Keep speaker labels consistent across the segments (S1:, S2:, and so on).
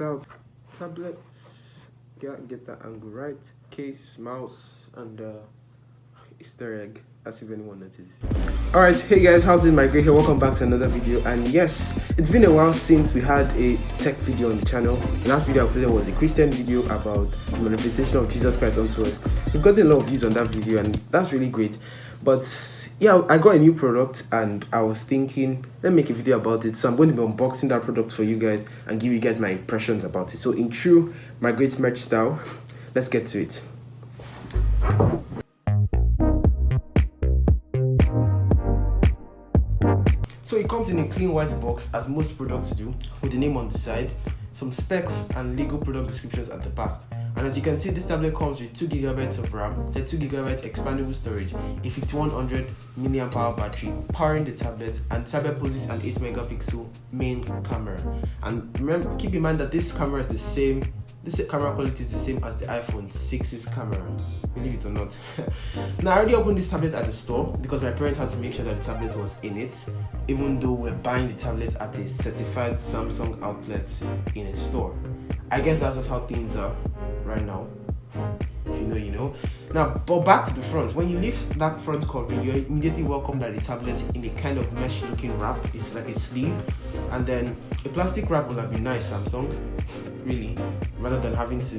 S1: out. Tablet, get that angle right. Case, mouse, and Easter egg, as if anyone noticed. Alright, hey guys, how's it? My great here. Welcome back to another video. And yes, it's been a while since we had a tech video on the channel. The last video I uploaded was a Christian video about the manifestation of Jesus Christ unto us. We've gotten a lot of views on that video, and that's really great. But yeah, I got a new product and I was thinking, let me make a video about it. So I'm going to be unboxing that product for you guys and give you guys my impressions about it. So in true my great merch style, let's get to it. So it comes in a clean white box, as most products do, with the name on the side, some specs and legal product descriptions at the back. And as you can see, this tablet comes with 2GB of RAM, 32GB expandable storage, a 5100 mAh battery powering the tablet, and the tablet poses an 8MP main camera. And remember, keep in mind that this camera is the same. This camera quality is the same as the iPhone 6's camera, believe it or not. Now, I already opened this tablet at the store because my parents had to make sure that the tablet was in it, even though we're buying the tablet at a certified Samsung outlet in a store. I guess that's just how things are right now. If you know, you know. Now, but back to the front. When you lift that front covering, you're immediately welcomed by the tablet in a kind of mesh-looking wrap. It's like a sleeve, and then a plastic wrap would have been nice, Samsung, really, rather than having to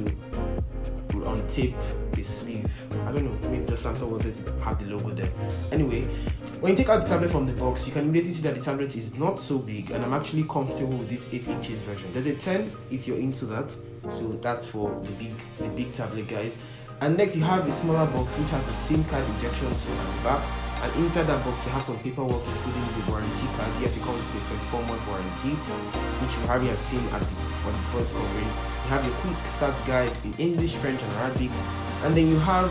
S1: untape the sleeve. I don't know, maybe just Samsung wanted to have the logo there. Anyway, when you take out the tablet from the box, you can immediately see that the tablet is not so big, and I'm actually comfortable with this 8 inches version. There's a 10 if you're into that, so that's for the big tablet guys. And next you have a smaller box which has the SIM card injection tool at the back, and inside that box you have some paperwork including the warranty card. Yes, it comes with a 24-month warranty, which you have seen at the front covering. You have your quick start guide in English, French and Arabic, and then you have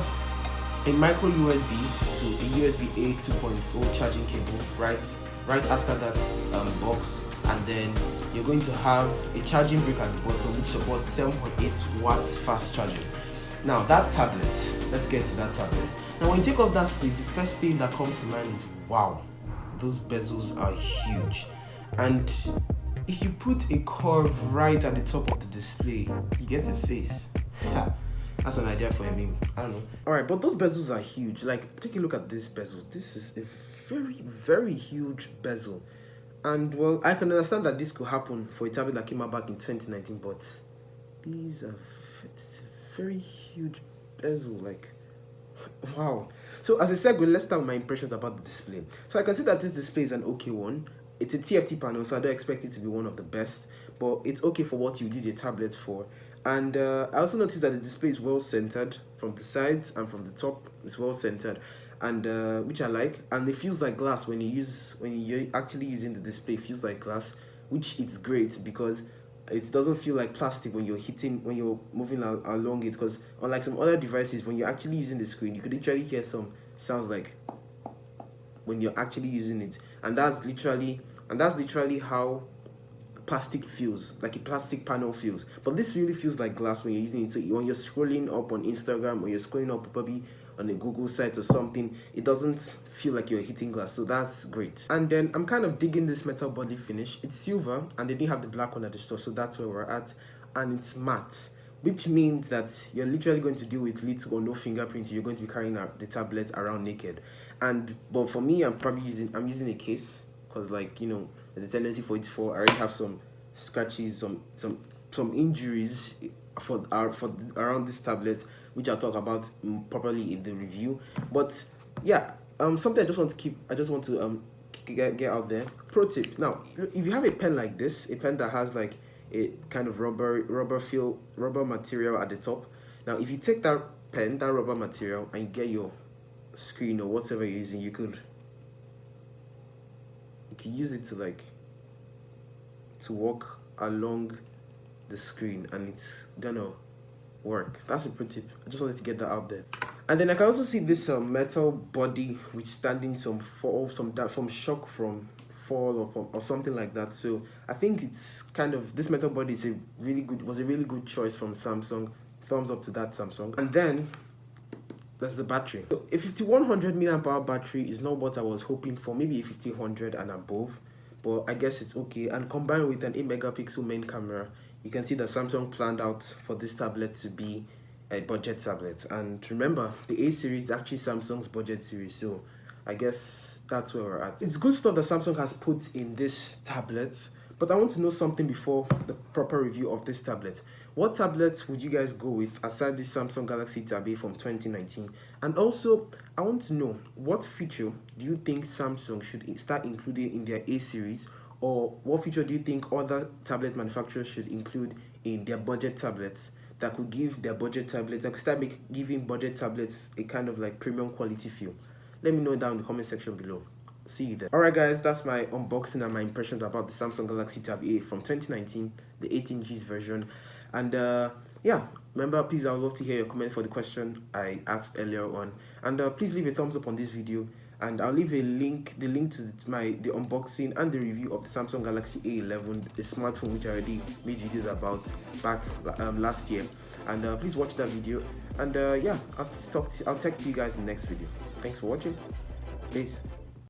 S1: a micro USB to a USB-A 2.0 charging cable right after that box, and then you're going to have a charging brick at the bottom which supports 7.8 watts fast charging. Now that tablet, let's get to that tablet. Now when you take off that sleeve, the first thing that comes to mind is, wow, those bezels are huge. And if you put a curve right at the top of the display, you get a face. That's an idea for a meme. I don't know. Alright, but those bezels are huge. Like, take a look at this bezel. This is a very, very huge bezel. And well, I can understand that this could happen for a tablet that came out back in 2019, but these are very huge bezel, like, wow. So as a segue, let's start with my impressions about the display. So I can see that this display is an okay one. It's a TFT panel, so I don't expect it to be one of the best, but it's okay for what you use your tablet for. And I also noticed that the display is well centered from the sides and from the top. It's well centered, and which I like. And it feels like glass when you're actually using the display. It feels like glass, which is great because it doesn't feel like plastic when you're moving along it. Because unlike some other devices, when you're actually using the screen, you could literally hear some sounds like when you're actually using it, and that's literally how plastic feels, like a plastic panel feels. But this really feels like glass when you're using it. So when you're scrolling up on Instagram, or you're scrolling up probably on a Google site or something, it doesn't feel like you're hitting glass, so that's great. And then I'm kind of digging this metal body finish. It's silver and they didn't have the black one at the store, so that's where we're at. And it's matte, which means that you're literally going to deal with little or no fingerprinting. You're going to be carrying the tablet around naked. But for me, I'm using a case, because, like, you know, there's a tendency for it to fall. I already have some scratches, some injuries for around this tablet, which I'll talk about properly in the review. But yeah, something I just want to get out there. Pro tip: now, if you have a pen like this, a pen that has like a kind of rubber material at the top. Now, if you take that rubber material, and you get your screen or whatever you're using, you could use it to walk along the screen, and it's gonna work. That's a pro tip. I just wanted to get that out there. And then I can also see this metal body withstanding some shock from fall or something like that. So I think it's kind of, this metal body was a really good choice from Samsung. Thumbs up to that, Samsung. And then that's the battery. So a 5100 mAh battery is not what I was hoping for. Maybe a 1500 and above, but I guess it's okay. And combined with an 8MP main camera, you can see that Samsung planned out for this tablet to be a budget tablet. And remember, the A series is actually Samsung's budget series, so I guess that's where we're at. It's good stuff that Samsung has put in this tablet, but I want to know something before the proper review of this tablet. What tablets would you guys go with aside this Samsung Galaxy Tab A from 2019? And also, I want to know, what feature do you think Samsung should start including in their A series, or what feature do you think other tablet manufacturers should include in their budget tablets that could give their budget tablets, that could start giving budget tablets a kind of like premium quality feel? Let me know down in the comment section below. See you there. Alright guys, that's my unboxing and my impressions about the Samsung Galaxy Tab A from 2019, the 18Gs version. And yeah, remember, please, I would love to hear your comment for the question I asked earlier on. And please leave a thumbs up on this video, and I'll leave the link to the unboxing and the review of the Samsung Galaxy A11, the smartphone which I already made videos about back last year. And please watch that video. And yeah, I'll talk to you guys in the next video. Thanks for watching. Peace.